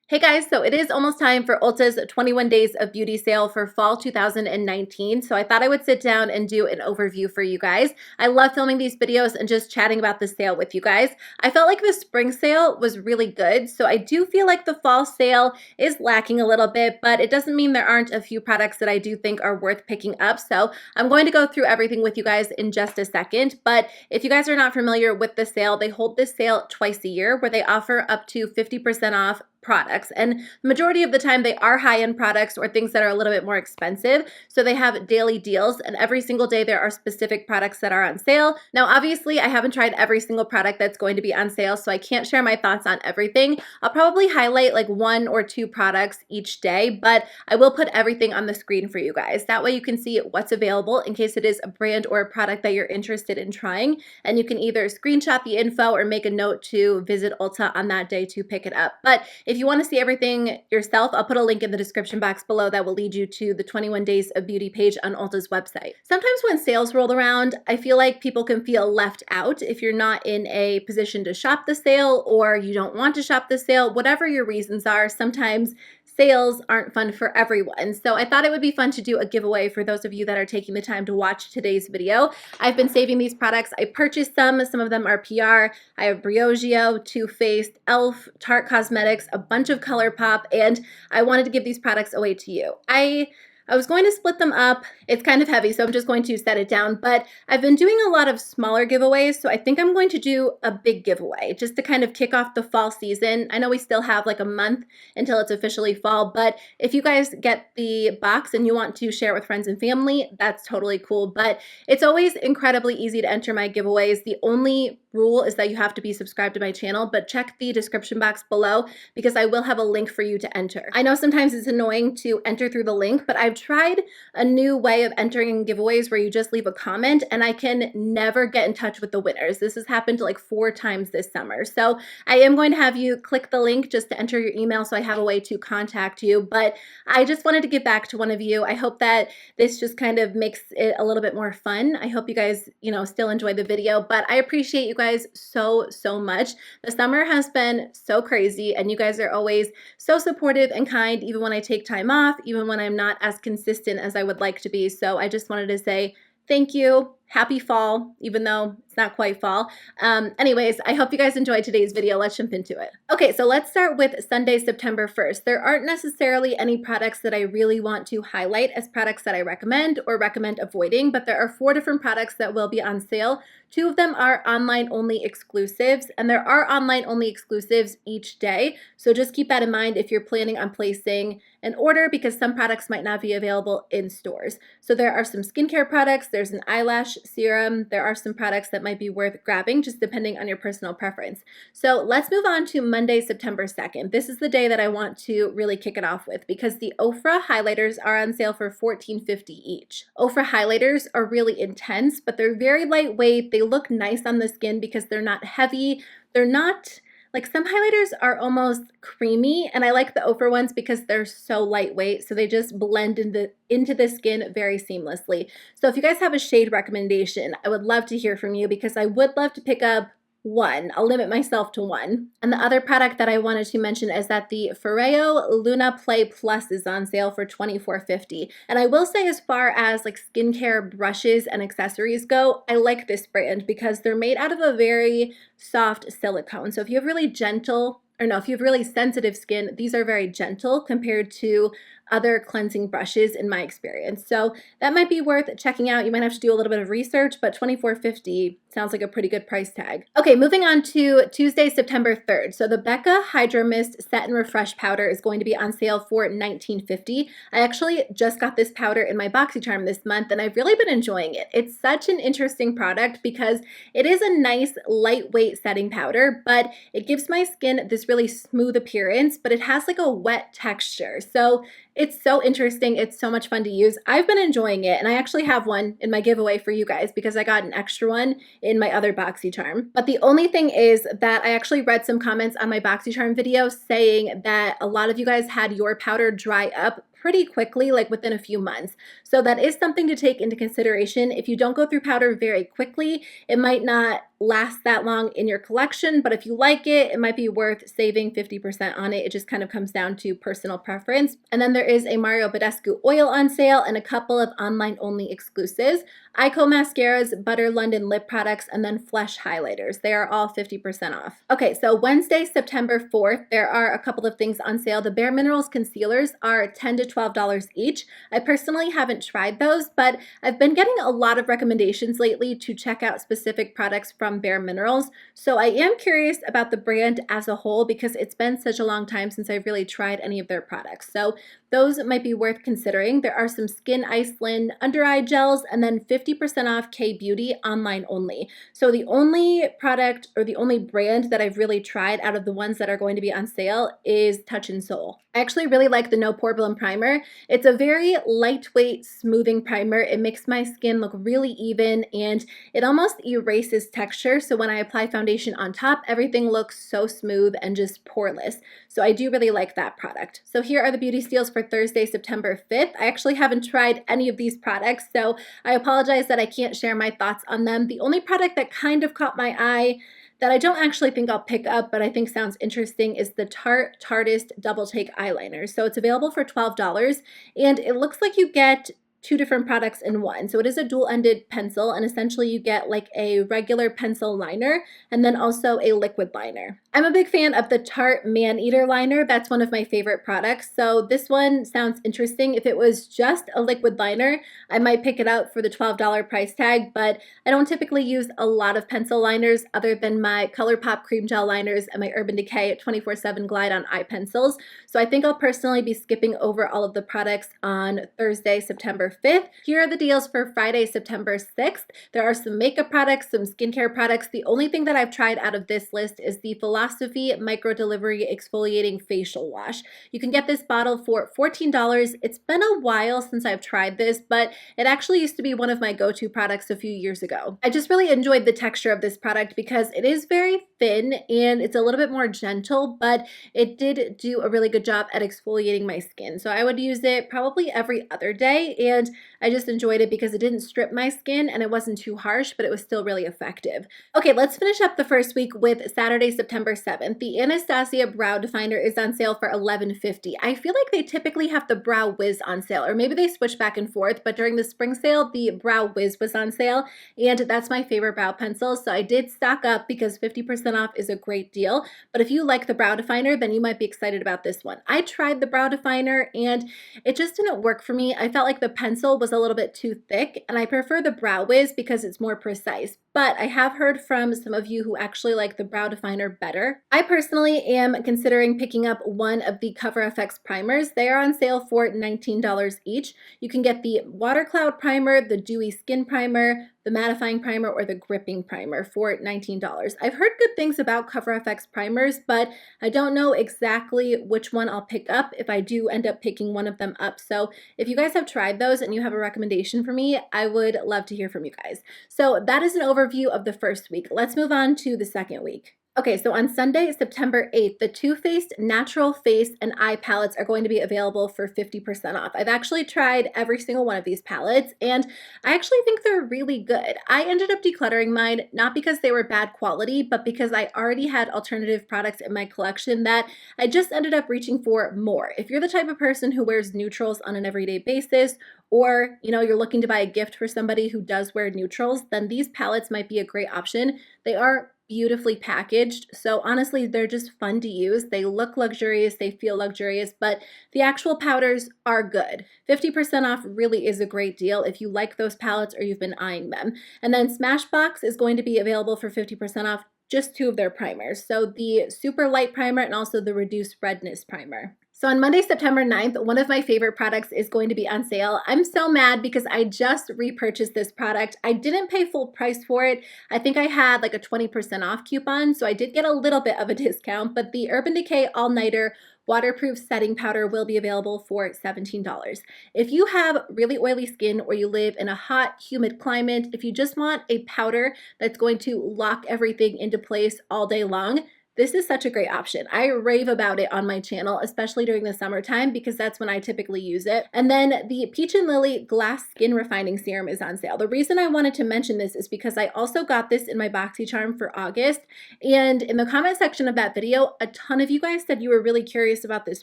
Hey guys, so it is almost time for Ulta's 21 Days of Beauty sale for fall 2019. So I thought I would sit down and do an overview for you guys. I love filming these videos and just chatting about the sale with you guys. I felt like the spring sale was really good. So I do feel like the fall sale is lacking a little bit, but it doesn't mean there aren't a few products that I do think are worth picking up. So I'm going to go through everything with you guys in just a second. But if you guys are not familiar with the sale, they hold this sale twice a year where they offer up to 50% off products, and the majority of the time they are high-end products or things that are a little bit more expensive. So they have daily deals, and every single day there are specific products that are on sale. Now obviously I haven't tried every single product that's going to be on sale, so I can't share my thoughts on everything. I'll probably highlight like 1 or 2 products each day, but I will put everything on the screen for you guys. That way you can see what's available in case it is a brand or a product that you're interested in trying, and you can either screenshot the info or make a note to visit Ulta on that day to pick it up. But if you want to see everything yourself, I'll put a link in the description box below that will lead you to the 21 Days of Beauty page on Ulta's website. Sometimes when sales roll around, I feel like people can feel left out if you're not in a position to shop the sale or you don't want to shop the sale. Whatever your reasons are, sometimes sales aren't fun for everyone. So I thought it would be fun to do a giveaway for those of you that are taking the time to watch today's video. I've been saving these products. I purchased some of them are PR. I have Briogeo, Too Faced, e.l.f., Tarte Cosmetics, a bunch of ColourPop, and I wanted to give these products away to you. I was going to split them up. It's kind of heavy, so I'm just going to set it down, but I've been doing a lot of smaller giveaways, so I think I'm going to do a big giveaway just to kind of kick off the fall season. I know we still have like a month until it's officially fall, but if you guys get the box and you want to share it with friends and family, that's totally cool. But it's always incredibly easy to enter my giveaways. The only rule is that you have to be subscribed to my channel, but check the description box below because I will have a link for you to enter. I know sometimes it's annoying to enter through the link, but I've tried a new way of entering giveaways where you just leave a comment and I can never get in touch with the winners. This has happened like 4 times this summer. So I am going to have you click the link just to enter your email so I have a way to contact you. But I just wanted to give back to one of you. I hope that this just kind of makes it a little bit more fun. I hope you guys, still enjoy the video, but I appreciate you guys so much. The summer has been so crazy and you guys are always so supportive and kind, even when I take time off, even when I'm not as consistent as I would like to be. So I just wanted to say thank you. Happy fall, even though it's not quite fall. Anyways, I hope you guys enjoyed today's video. Let's jump into it. Okay, so let's start with Sunday, September 1st. There aren't necessarily any products that I really want to highlight as products that I recommend or recommend avoiding, but there are 4 different products that will be on sale. 2 of them are online-only exclusives, and there are online-only exclusives each day. So just keep that in mind if you're planning on placing an order because some products might not be available in stores. So there are some skincare products, there's an eyelash serum, there are some products that might be worth grabbing just depending on your personal preference. So let's move on to Monday, September 2nd. This is the day that I want to really kick it off with because the Ofra highlighters are on sale for $14.50 each. Ofra highlighters are really intense, but they're very lightweight. They look nice on the skin because they're not heavy. They're not like some highlighters are almost creamy, and I like the Ofra ones because they're so lightweight, so they just blend into the skin very seamlessly. So if you guys have a shade recommendation, I would love to hear from you because I would love to pick up 1. I'll limit myself to 1. And the other product that I wanted to mention is that the Foreo Luna Play Plus is on sale for $24.50. And I will say as far as like skincare brushes and accessories go, I like this brand because they're made out of a very soft silicone. So if you have really if you have really sensitive skin, these are very gentle compared to other cleansing brushes in my experience. So that might be worth checking out. You might have to do a little bit of research, but $24.50 sounds like a pretty good price tag. Okay, moving on to Tuesday, September 3rd. So the Becca Hydro Mist Set and Refresh Powder is going to be on sale for $19.50. I actually just got this powder in my BoxyCharm this month and I've really been enjoying it. It's such an interesting product because it is a nice lightweight setting powder, but it gives my skin this really smooth appearance, but it has like a wet texture. So it's so interesting. It's so much fun to use. I've been enjoying it, and I actually have one in my giveaway for you guys because I got an extra one in my other BoxyCharm. But the only thing is that I actually read some comments on my BoxyCharm video saying that a lot of you guys had your powder dry up pretty quickly, like within a few months. So that is something to take into consideration. If you don't go through powder very quickly, it might not last that long in your collection, but if you like it, it might be worth saving 50% on it. It just kind of comes down to personal preference. And then there is a Mario Badescu oil on sale and a couple of online only exclusives. Eyeshadow mascaras, Butter London lip products, and then Flesh highlighters. They are all 50% off. Okay, so Wednesday, September 4th, there are a couple of things on sale. The Bare Minerals concealers are $10 to $12 each. I personally haven't tried those, but I've been getting a lot of recommendations lately to check out specific products from Bare Minerals. So I am curious about the brand as a whole because it's been such a long time since I've really tried any of their products. So those might be worth considering. There are some Skin Iceland under eye gels and then 50% off K-Beauty online only. So the only product or the only brand that I've really tried out of the ones that are going to be on sale is Touch in Sol. I actually really like the No Pore Blem Primer. It's a very lightweight smoothing primer. It makes my skin look really even and it almost erases texture. So when I apply foundation on top, everything looks so smooth and just poreless. So I do really like that product. So here are the beauty steals for Thursday, September 5th. I actually haven't tried any of these products, so I apologize that I can't share my thoughts on them. The only product that kind of caught my eye that I don't actually think I'll pick up, but I think sounds interesting is the Tarte Double Take Eyeliner. So it's available for $12, and it looks like you get two different products in one. So it is a dual-ended pencil, and essentially you get like a regular pencil liner and then also a liquid liner. I'm a big fan of the Tarte Man-Eater liner. That's one of my favorite products. So this one sounds interesting. If it was just a liquid liner, I might pick it up for the $12 price tag, but I don't typically use a lot of pencil liners other than my ColourPop cream gel liners and my Urban Decay 24/7 Glide on eye pencils. So I think I'll personally be skipping over all of the products on Thursday, September 5th. Here are the deals for Friday, September 6th. There are some makeup products, some skincare products. The only thing that I've tried out of this list is the Philosophy Micro Delivery Exfoliating Facial Wash. You can get this bottle for $14. It's been a while since I've tried this, but it actually used to be one of my go-to products a few years ago. I just really enjoyed the texture of this product because it is very thin and it's a little bit more gentle, but it did do a really good job at exfoliating my skin. So I would use it probably every other day, and I just enjoyed it because it didn't strip my skin and it wasn't too harsh, but it was still really effective. Okay, let's finish up the first week with Saturday, September 7th. The Anastacio Brow Definer is on sale for $11.50. I feel like they typically have the Brow Wiz on sale, or maybe they switch back and forth, but during the spring sale, the Brow Wiz was on sale, and that's my favorite brow pencil, so I did stock up because 50% off is a great deal. But if you like the Brow Definer, then you might be excited about this one. I tried the Brow Definer, and it just didn't work for me. I felt like the pencil was a little bit too thick, and I prefer the Brow Wiz because it's more precise. But I have heard from some of you who actually like the Brow Definer better. I personally am considering picking up one of the Cover FX primers. They are on sale for $19 each. You can get the Water Cloud Primer, the Dewy Skin Primer, the Mattifying Primer, or the Gripping Primer for $19. I've heard good things about Cover FX primers, but I don't know exactly which one I'll pick up if I do end up picking one of them up. So if you guys have tried those and you have a recommendation for me, I would love to hear from you guys. So that is an overview of the first week. Let's move on to the second week. Okay, so on Sunday, September 8th, the Too Faced Natural Face and Eye Palettes are going to be available for 50% off. I've actually tried every single one of these palettes, and I actually think they're really good. I ended up decluttering mine, not because they were bad quality, but because I already had alternative products in my collection that I just ended up reaching for more. If you're the type of person who wears neutrals on an everyday basis, or you're looking to buy a gift for somebody who does wear neutrals, then these palettes might be a great option. They are beautifully packaged, so honestly they're just fun to use. They look luxurious, they feel luxurious, but the actual powders are good. 50% off really is a great deal if you like those palettes or you've been eyeing them. And then Smashbox is going to be available for 50% off just two of their primers, so the Super Light Primer and also the Reduced Redness Primer. So on Monday, September 9th, one of my favorite products is going to be on sale. I'm so mad because I just repurchased this product. I didn't pay full price for it. I think I had like a 20% off coupon, so I did get a little bit of a discount, but the Urban Decay All Nighter Waterproof Setting Powder will be available for $17. If you have really oily skin or you live in a hot, humid climate, if you just want a powder that's going to lock everything into place all day long, This is such a great option. I rave about it on my channel, especially during the summertime because that's when I typically use it. And then the Peach and Lily Glass Skin Refining Serum is on sale. The reason I wanted to mention this is because I also got this in my BoxyCharm for August. And in the comment section of that video, a ton of you guys said you were really curious about this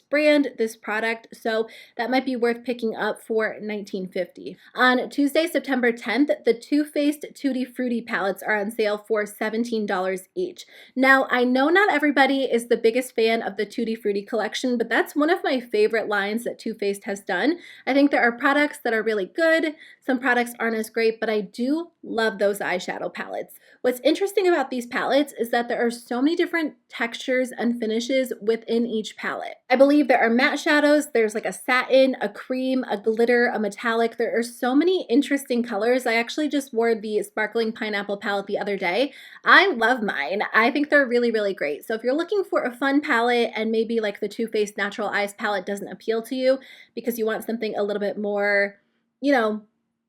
brand, this product. So that might be worth picking up for $19.50. On Tuesday, September 10th, the Too Faced Tutti-Frutti palettes are on sale for $17 each. Now, I know not everybody is the biggest fan of the Tutti-Frutti collection, but that's one of my favorite lines that Too Faced has done. I think there are products that are really good. Some products aren't as great, but I do love those eyeshadow palettes. What's interesting about these palettes is that there are so many different textures and finishes within each palette. I believe there are matte shadows, there's like a satin, a cream, a glitter, a metallic. There are so many interesting colors. I actually just wore the Sparkling Pineapple palette the other day. I love mine. I think they're really, really great. So if you're looking for a fun palette and maybe like the Too Faced Natural Eyes palette doesn't appeal to you because you want something a little bit more, you know,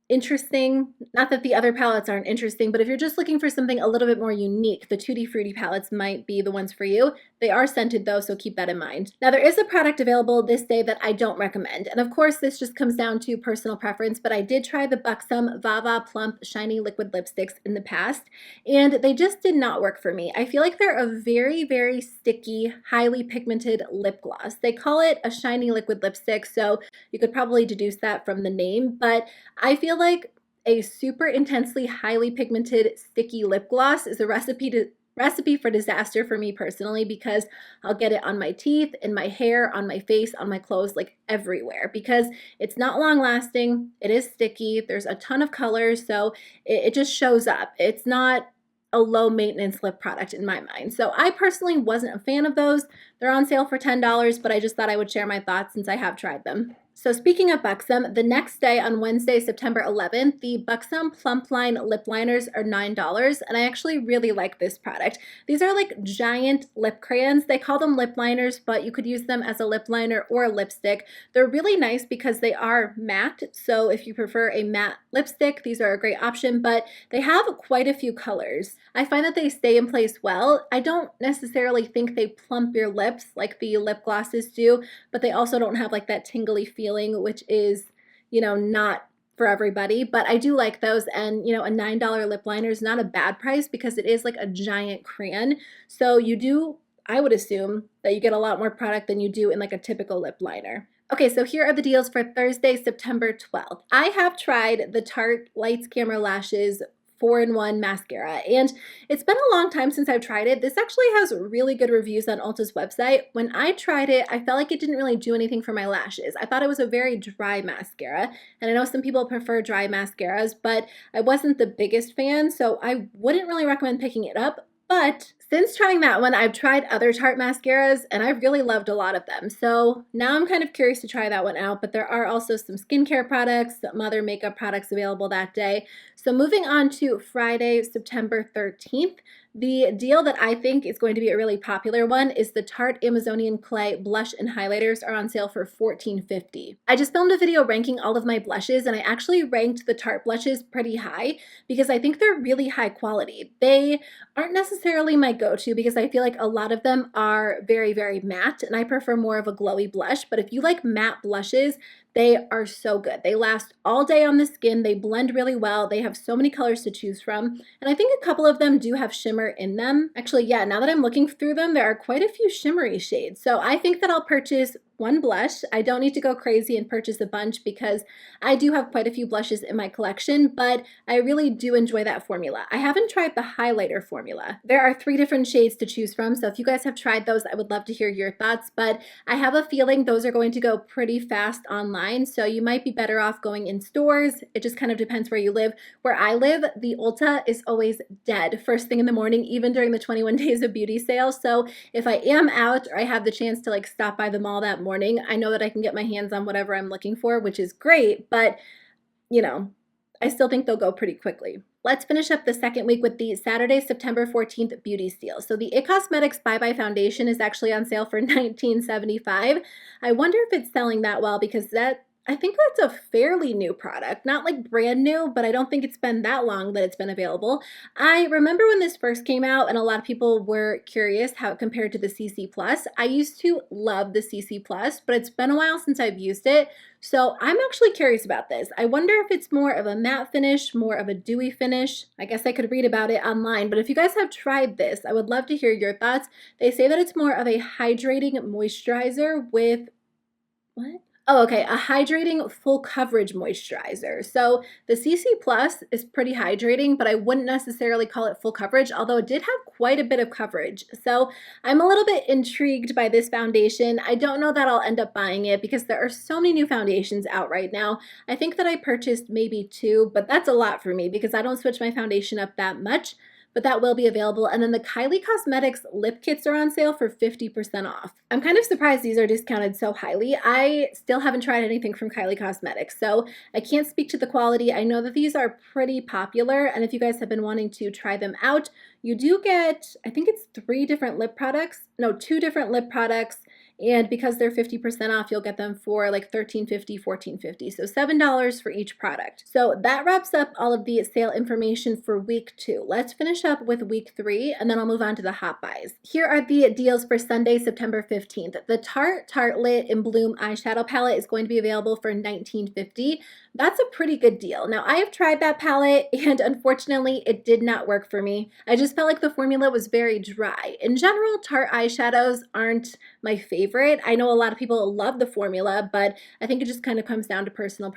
interesting. Not that the other palettes aren't interesting, but if you're just looking for something a little bit more unique, the Tutti-Frutti palettes might be the ones for you. They are scented though, so keep that in mind. Now there is a product available this day that I don't recommend. And of course, this just comes down to personal preference, but I did try the Buxom Vava Plump Shiny Liquid Lipsticks in the past, and they just did not work for me. I feel like they're a very, very sticky, highly pigmented lip gloss. They call it a shiny liquid lipstick, so you could probably deduce that from the name, but I feel like a super intensely highly pigmented sticky lip gloss is a recipe for disaster for me personally, because I'll get it on my teeth, in my hair, on my face, on my clothes, like everywhere, because it's not long lasting. It is sticky. There's a ton of colors, so it just shows up. It's not a low maintenance lip product in my mind. So I personally wasn't a fan of those. They're on sale for $10, but I just thought I would share my thoughts since I have tried them. So speaking of Buxom, the next day on Wednesday, September 11th, the Buxom Plump Line lip liners are $9, and I actually really like this product. These are like giant lip crayons. They call them lip liners, but you could use them as a lip liner or a lipstick. They're really nice because they are matte, so if you prefer a matte lipstick, these are a great option, but they have quite a few colors. I find that they stay in place well. I don't necessarily think they plump your lips like the lip glosses do, but they also don't have like that tingly feeling, which is, you know, not for everybody, but I do like those. And, you know, a $9 lip liner is not a bad price because it is like a giant crayon. So you do, I would assume that you get a lot more product than you do in like a typical lip liner. Okay, so here are the deals for Thursday, September 12th. I have tried the Tarte Lights Camera Lashes 4-in-1 mascara, and it's been a long time since I've tried it. This actually has really good reviews on Ulta's website. When I tried it, I felt like it didn't really do anything for my lashes. I thought it was a very dry mascara, and I know some people prefer dry mascaras, but I wasn't the biggest fan, so I wouldn't really recommend picking it up. But since trying that one, I've tried other Tarte mascaras, and I've really loved a lot of them. So now I'm kind of curious to try that one out, but there are also some skincare products, some other makeup products available that day. So moving on to Friday, September 13th, the deal that I think is going to be a really popular one is the Tarte Amazonian Clay Blush and Highlighters are on sale for $14.50. I just filmed a video ranking all of my blushes, and I actually ranked the Tarte blushes pretty high because I think they're really high quality. They aren't necessarily my go-to because I feel like a lot of them are very, very matte, and I prefer more of a glowy blush. But if you like matte blushes, they are so good. They last all day on the skin. They blend really well. They have so many colors to choose from. And I think a couple of them do have shimmer in them. Actually, yeah, now that I'm looking through them, there are quite a few shimmery shades. So I think that I'll purchase one blush. I don't need to go crazy and purchase a bunch because I do have quite a few blushes in my collection, but I really do enjoy that formula. I haven't tried the highlighter formula. There are 3 different shades to choose from, so if you guys have tried those, I would love to hear your thoughts, but I have a feeling those are going to go pretty fast online, so you might be better off going in stores. It just kind of depends where you live. Where I live, the Ulta is always dead first thing in the morning, even during the 21 days of beauty sale, so if I am out or I have the chance to like stop by the mall that morning, I know that I can get my hands on whatever I'm looking for, which is great, but you know, I still think they'll go pretty quickly. Let's finish up the second week with the Saturday, September 14th beauty steal. So the It Cosmetics Bye Bye Foundation is actually on sale for $19.75. I wonder if it's selling that well because that I think that's a fairly new product, not like brand new, but I don't think it's been that long that it's been available. I remember when this first came out and a lot of people were curious how it compared to the CC Plus. I used to love the CC Plus, but it's been a while since I've used it. So I'm actually curious about this. I wonder if it's more of a matte finish, more of a dewy finish. I guess I could read about it online, but if you guys have tried this, I would love to hear your thoughts. They say that it's more of a hydrating moisturizer with, what? Oh, okay, a hydrating full coverage moisturizer. So the CC Plus is pretty hydrating, but I wouldn't necessarily call it full coverage, although it did have quite a bit of coverage. So I'm a little bit intrigued by this foundation. I don't know that I'll end up buying it because there are so many new foundations out right now. I think that I purchased maybe 2, but that's a lot for me because I don't switch my foundation up that much. But that will be available. And then the Kylie Cosmetics Lip Kits are on sale for 50% off. I'm kind of surprised these are discounted so highly. I still haven't tried anything from Kylie Cosmetics, so I can't speak to the quality. I know that these are pretty popular, and if you guys have been wanting to try them out, you do get, I think it's 2 different lip products, and because they're 50% off, you'll get them for like $13.50, $14.50, so $7 for each product. So that wraps up all of the sale information for week 2. Let's finish up with week 3, and then I'll move on to the hot buys. Here are the deals for Sunday, September 15th. The Tarte Lit in Bloom eyeshadow palette is going to be available for $19.50. That's a pretty good deal. Now, I have tried that palette, and unfortunately, it did not work for me. I just felt like the formula was very dry. In general, Tarte eyeshadows aren't my favorite. I know a lot of people love the formula, but I think it just kind of comes down to personal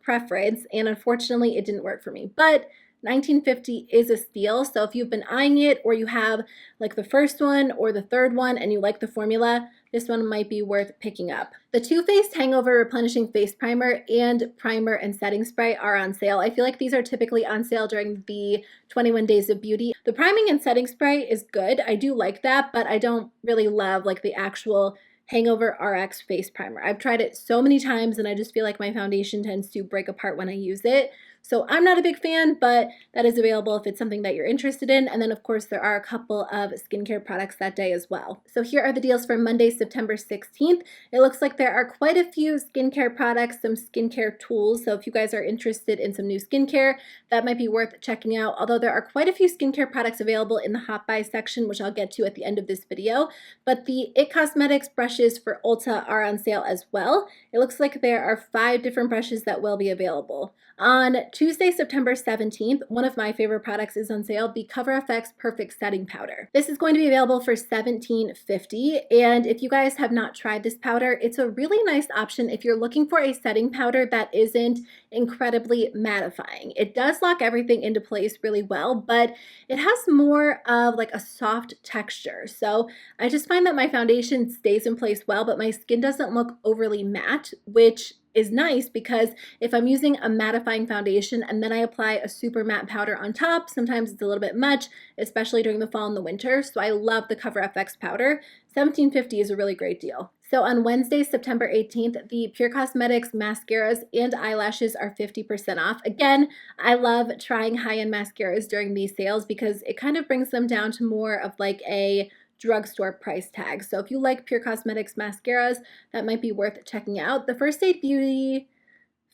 preference, and unfortunately, it didn't work for me. But $19.50 is a steal, so if you've been eyeing it or you have like the first one or the third one and you like the formula, this one might be worth picking up. The Too Faced Hangover Replenishing Face Primer and Primer and Setting Spray are on sale. I feel like these are typically on sale during the 21 Days of Beauty. The priming and setting spray is good. I do like that, but I don't really love like the actual Hangover RX Face Primer. I've tried it so many times and I just feel like my foundation tends to break apart when I use it. So I'm not a big fan, but that is available if it's something that you're interested in. And then of course there are a couple of skincare products that day as well. So here are the deals for Monday, September 16th. It looks like there are quite a few skincare products, some skincare tools. So if you guys are interested in some new skincare, that might be worth checking out. Although there are quite a few skincare products available in the hot buy section, which I'll get to at the end of this video. But the IT Cosmetics brushes for Ulta are on sale as well. It looks like there are 5 different brushes that will be available. On Tuesday, September 17th, one of my favorite products is on sale, the CoverFX Perfect Setting Powder. This is going to be available for $17.50, and if you guys have not tried this powder, it's a really nice option if you're looking for a setting powder that isn't incredibly mattifying. It does lock everything into place really well, but it has more of like a soft texture. So I just find that my foundation stays in place well, but my skin doesn't look overly matte, which is nice because if I'm using a mattifying foundation and then I apply a super matte powder on top, sometimes it's a little bit much, especially during the fall and the winter. So I love the CoverFX powder. $17.50 is a really great deal. So on Wednesday, September 18th, the Pure Cosmetics mascaras and eyelashes are 50% off. Again, I love trying high-end mascaras during these sales because it kind of brings them down to more of like a drugstore price tag. So if you like Pure Cosmetics mascaras, that might be worth checking out. The First Aid Beauty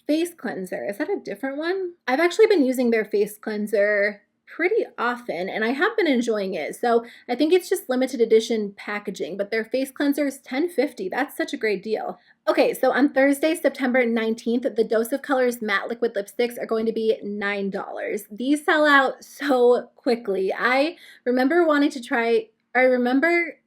face cleanser, is that a different one? I've actually been using their face cleanser pretty often and I have been enjoying it. So I think it's just limited edition packaging, but their face cleanser is $10.50. That's such a great deal. Okay, so on Thursday, September 19th, the Dose of Colors matte liquid lipsticks are going to be $9. These sell out so quickly. I remember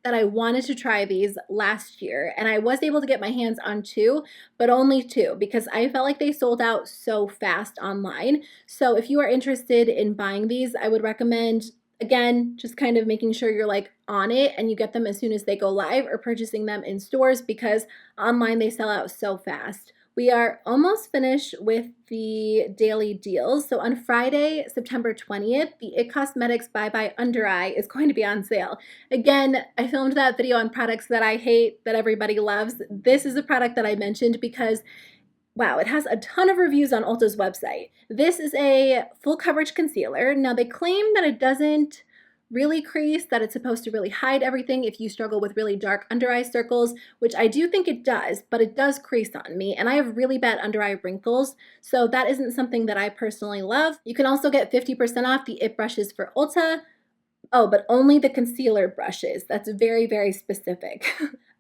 that I wanted to try these last year and I was able to get my hands on 2, but only 2 because I felt like they sold out so fast online. So if you are interested in buying these, I would recommend, again, just kind of making sure you're like on it and you get them as soon as they go live or purchasing them in stores because online they sell out so fast. We are almost finished with the daily deals. So on Friday, September 20th, the IT Cosmetics Bye Bye Under Eye is going to be on sale. Again, I filmed that video on products that I hate, that everybody loves. This is a product that I mentioned because wow, it has a ton of reviews on Ulta's website. This is a full coverage concealer. Now they claim that it doesn't really crease, that it's supposed to really hide everything if you struggle with really dark under eye circles, which I do think it does, but it does crease on me, and I have really bad under eye wrinkles, so that isn't something that I personally love. You can also get 50% off the IT brushes for Ulta. Oh, but only the concealer brushes. That's very, very specific.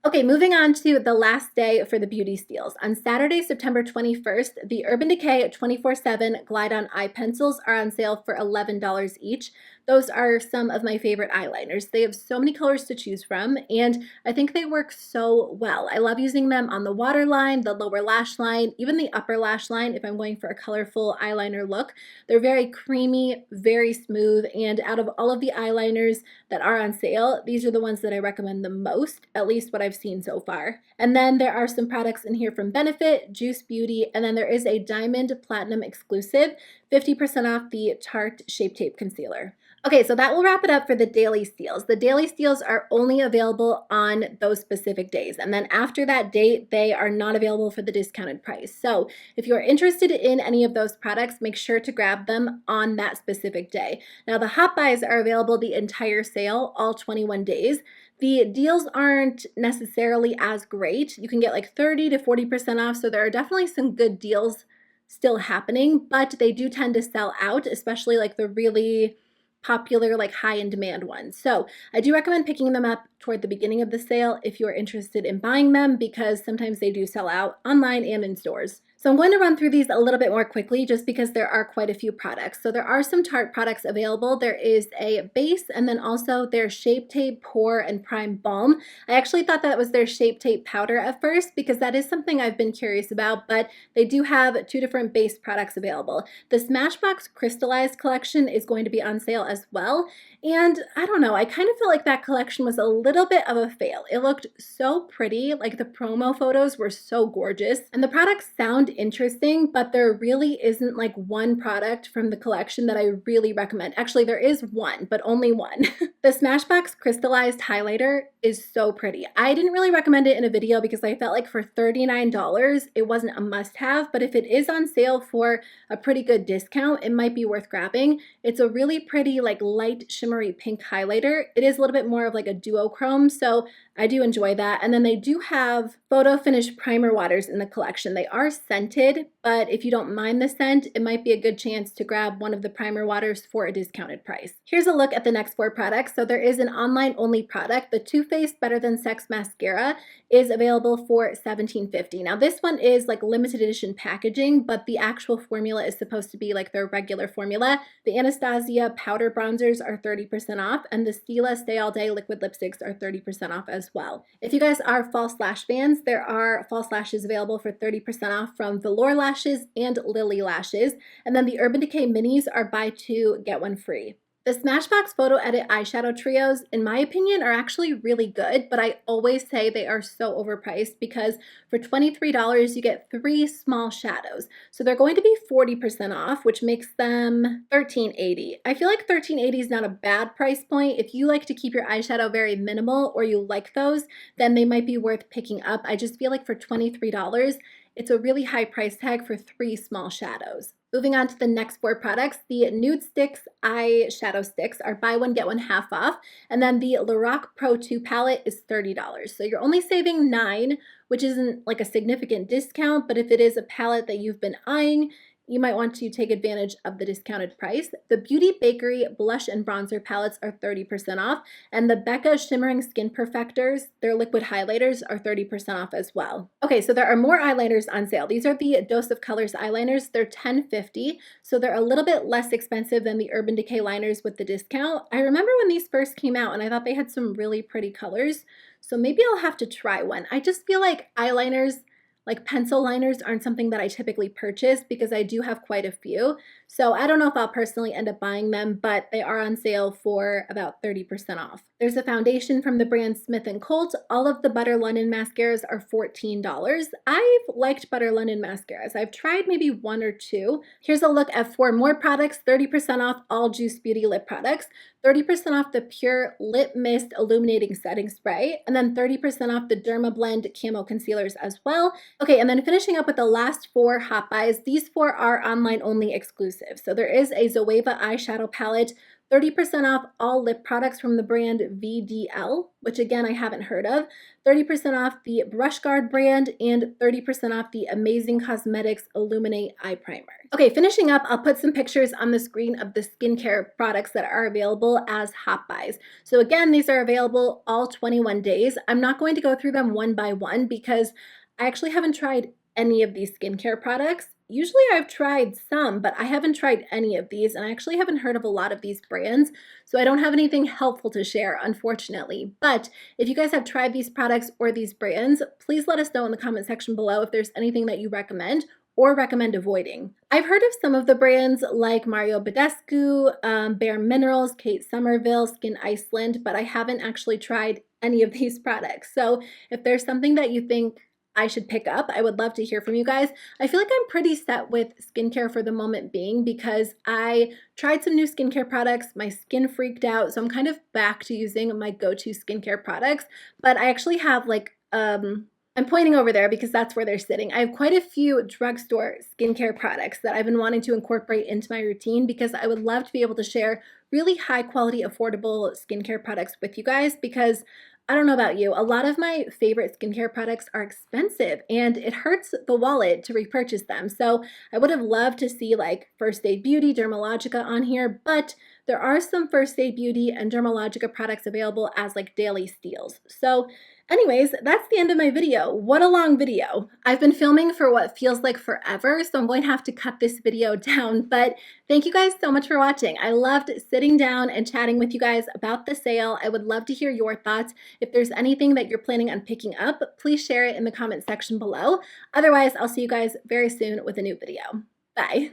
Okay, moving on to the last day for the beauty steals. On Saturday, September 21st, the Urban Decay 24/7 Glide On Eye Pencils are on sale for $11 each. Those are some of my favorite eyeliners. They have so many colors to choose from, and I think they work so well. I love using them on the waterline, the lower lash line, even the upper lash line if I'm going for a colorful eyeliner look. They're very creamy, very smooth, and out of all of the eyeliners that are on sale, these are the ones that I recommend the most, at least what I've seen so far. And then there are some products in here from Benefit, Juice Beauty, and then there is a Diamond Platinum exclusive, 50% off the Tarte Shape Tape Concealer. Okay, so that will wrap it up for the daily steals. The daily steals are only available on those specific days, and then after that date, they are not available for the discounted price. So if you're interested in any of those products, make sure to grab them on that specific day. Now, the hot buys are available the entire sale, all 21 days. The deals aren't necessarily as great. You can get like 30 to 40% off, so there are definitely some good deals still happening, but they do tend to sell out, especially like the really popular, like high in demand ones. So I do recommend picking them up toward the beginning of the sale if you are interested in buying them, because sometimes they do sell out online and in stores. So I'm going to run through these a little bit more quickly just because there are quite a few products. So there are some Tarte products available. There is a base and then also their Shape Tape Pore and Prime Balm. I actually thought that was their Shape Tape powder at first because that is something I've been curious about, but they do have two different base products available. The Smashbox Crystallized collection is going to be on sale as well. And I don't know, I kind of felt like that collection was a little bit of a fail. It looked so pretty, like the promo photos were so gorgeous, and the products sound interesting, but there really isn't like one product from the collection that I really recommend. Actually, there is one, but only one. The Smashbox Crystallized Highlighter is so pretty. I didn't really recommend it in a video because I felt like for $39, it wasn't a must-have, but if it is on sale for a pretty good discount, it might be worth grabbing. It's a really pretty, like light shimmery pink highlighter. It is a little bit more of like a duochrome, so I do enjoy that. And then they do have photo finish primer waters in the collection. They are scented, but if you don't mind the scent, it might be a good chance to grab one of the primer waters for a discounted price. Here's a look at the next four products. So there is an online only product. The Too Faced Better Than Sex Mascara is available for $17.50. Now this one is like limited edition packaging, but the actual formula is supposed to be like their regular formula. The Anastacio powder bronzers are 30% off, and the Stila Stay All Day liquid lipsticks are 30% off as well. If you guys are false lash fans, there are false lashes available for 30% off from Velour Lashes and Lily Lashes, and then the Urban Decay minis are buy two, get one free. The Smashbox Photo Edit eyeshadow trios, in my opinion, are actually really good, but I always say they are so overpriced because for $23, you get 3 small shadows. So they're going to be 40% off, which makes them $13.80. I feel like $13.80 is not a bad price point. If you like to keep your eyeshadow very minimal or you like those, then they might be worth picking up. I just feel like for $23, it's a really high price tag for 3 small shadows. Moving on to the next four products, the Nude Sticks eyeshadow sticks are buy one, get one half off. And then the Lorac Pro 2 palette is $30. So you're only saving $9, which isn't like a significant discount, but if it is a palette that you've been eyeing, you might want to take advantage of the discounted price. The Beauty Bakery blush and bronzer palettes are 30% off, and the Becca Shimmering Skin Perfectors, their liquid highlighters, are 30% off as well. Okay, so there are more eyeliners on sale. These are the Dose of Colors eyeliners. They're $10.50, so they're a little bit less expensive than the Urban Decay liners with the discount. I remember when these first came out, and I thought they had some really pretty colors, so maybe I'll have to try one. I just feel like eyeliners, like pencil liners, aren't something that I typically purchase because I do have quite a few. So I don't know if I'll personally end up buying them, but they are on sale for about 30% off. There's a foundation from the brand Smith & Colt. All of the Butter London mascaras are $14. I've liked Butter London mascaras. I've tried maybe one or two. Here's a look at 4 more products. 30% off all Juice Beauty lip products, 30% off the Pure Lip Mist Illuminating Setting Spray, and then 30% off the Derma Blend Camo Concealers as well. Okay, and then finishing up with the last 4 hot buys. These 4 are online only exclusive. So there is a Zoeva eyeshadow palette 30% off all lip products from the brand VDL, which again, I haven't heard of, 30% off the Brush Guard brand, and 30% off the Amazing Cosmetics Illuminate Eye Primer. Okay, finishing up, I'll put some pictures on the screen of the skincare products that are available as hot buys. So again, these are available all 21 days. I'm not going to go through them one by one because I actually haven't tried any of these skincare products. Usually I've tried some, but I haven't tried any of these, and I actually haven't heard of a lot of these brands, so I don't have anything helpful to share, unfortunately. But if you guys have tried these products or these brands, please let us know in the comment section below if there's anything that you recommend or recommend avoiding. I've heard of some of the brands like Mario Badescu, Bare Minerals, Kate Somerville, Skin Iceland, but I haven't actually tried any of these products. So if there's something that you think I should pick up, I would love to hear from you guys. I feel like I'm pretty set with skincare for the moment being because I tried some new skincare products, my skin freaked out, so I'm kind of back to using my go-to skincare products, but I actually have like, I'm pointing over there because that's where they're sitting. I have quite a few drugstore skincare products that I've been wanting to incorporate into my routine because I would love to be able to share really high quality, affordable skincare products with you guys because I don't know about you, a lot of my favorite skincare products are expensive and it hurts the wallet to repurchase them. So I would have loved to see like First Aid Beauty, Dermalogica on here, but there are some First Aid Beauty and Dermalogica products available as like daily steals. So anyways, that's the end of my video. What a long video. I've been filming for what feels like forever, so I'm going to have to cut this video down, but thank you guys so much for watching. I loved sitting down and chatting with you guys about the sale. I would love to hear your thoughts. If there's anything that you're planning on picking up, please share it in the comment section below. Otherwise, I'll see you guys very soon with a new video. Bye.